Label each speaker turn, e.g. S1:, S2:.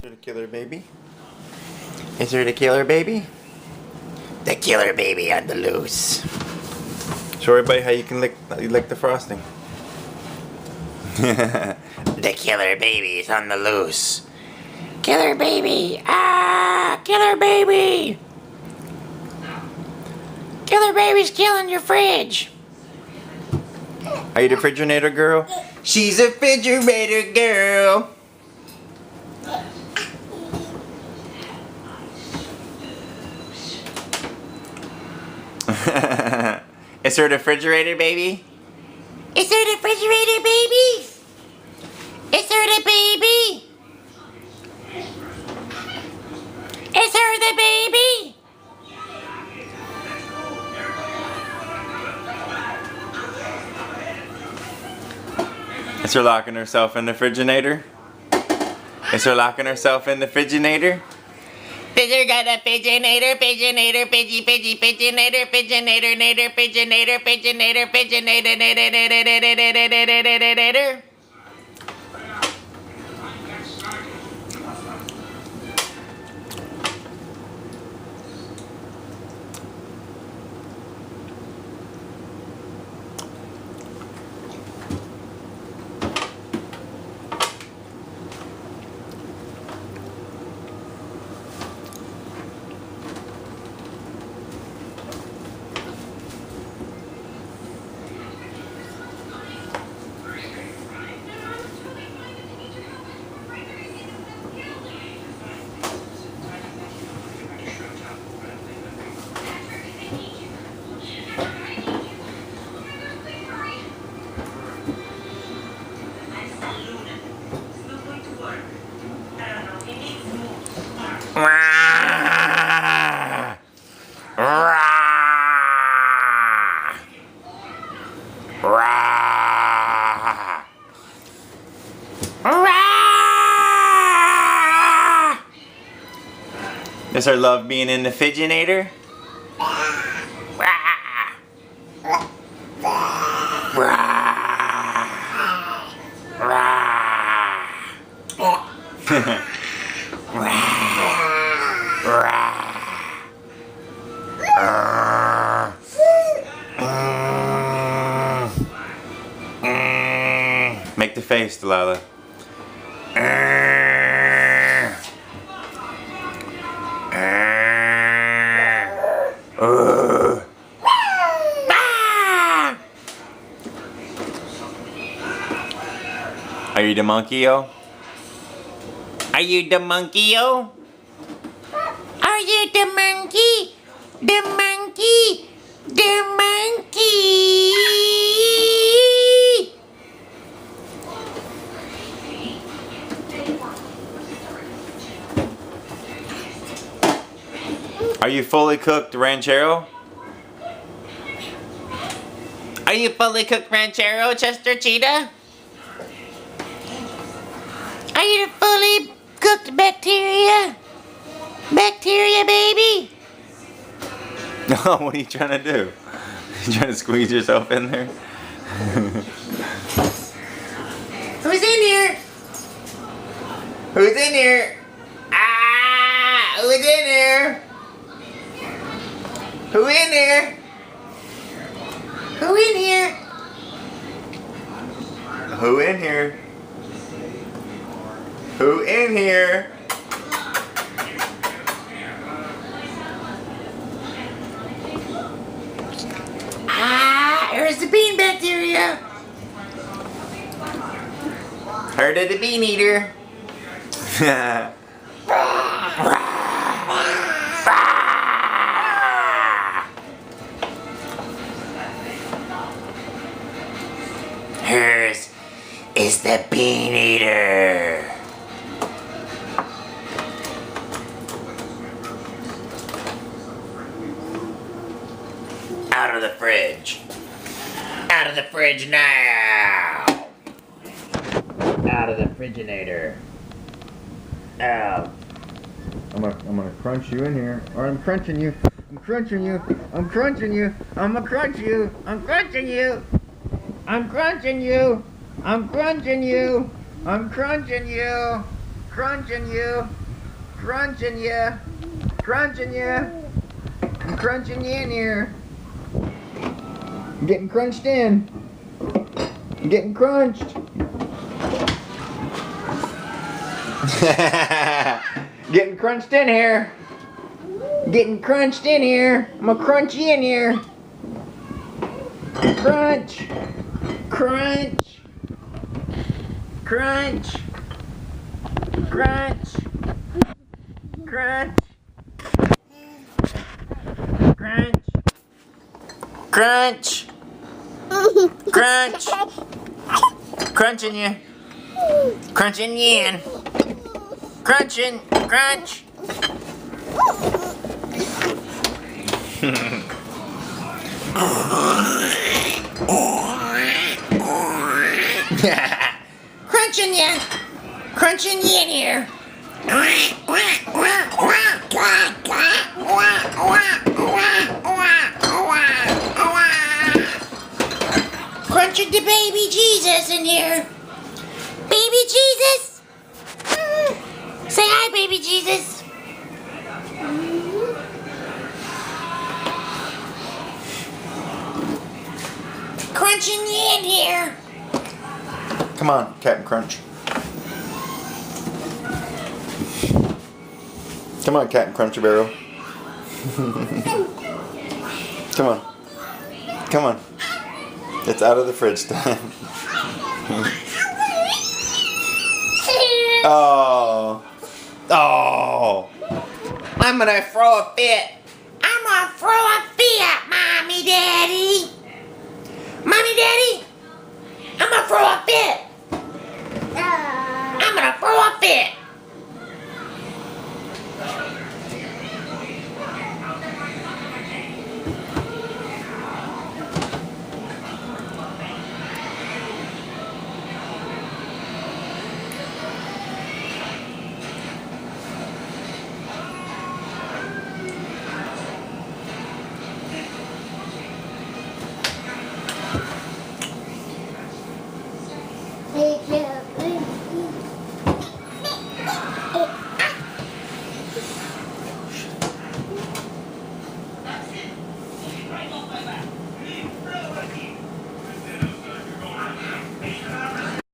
S1: The killer baby? Is there the killer baby? The killer baby on the loose. Show everybody how you can lick the frosting. The killer baby is on the loose. Killer baby! Ah! Killer baby! Killer baby's killing your fridge. Are you the refrigerator girl? She's a refrigerator girl. Is there a refrigerator baby? Is there a refrigerator baby? Is there the baby? Is there the baby? Is her locking herself in the refrigerator? Is her locking herself in the refrigerator? Pigeon got a pigeonator, pigeonator, pidgey, pidgey, pigeonator, pigeonator, nator, pigeonator, pigeonator, pigeonator, nator. Does her love being in the fidgenator? Make the face, Delilah. Are you the monkey-o? Are you the monkey-o? Are you the monkey? The monkey? The monkey? Are you fully cooked ranchero? Are you fully cooked ranchero, Chester Cheetah? Are you fully cooked bacteria? Bacteria, baby? No, what are you trying to do? You trying to squeeze yourself in there? Who's in here? Who's in here? Ah! Who's in here? Who in here? Who in here? Who in here? Who in here? Ah, there's the bean bacteria. Heard of the bean eater. Hers is the bean eater. Out of the fridge. Out of the fridge now. Out of the friginator. Out. I'm gonna crunch you in here. Or I'm crunching you. I'm crunching you. I'm crunching you. I'm gonna crunch you. I'm crunching you. I'm crunching you. I'm crunching you. I'm crunching you. Crunching you. Crunching you. Crunching you. I'm crunching you in here. I'm getting crunched in. I'm getting crunched. Getting crunched in here. Getting crunched in here. I'm gonna crunch you in here. Crunch. Crunch. Crunch. Crunch. Crunch. Crunch. Crunch. Crunch. Crunching you. Crunching you in. Crunching. Crunch. Crunching you. Crunching you in here. Crunching the baby Jesus in here. Baby Jesus. Say hi, baby Jesus. Crunching you in here. Come on, Captain Crunch. Come on, Captain Crunchy Barrel. Come on. Come on. It's out of the fridge time. Oh. Oh. I'm gonna throw a fit. I'm gonna throw a fit, Mommy Daddy. Mommy Daddy, I'm gonna throw a fit. I'm gonna throw a fit.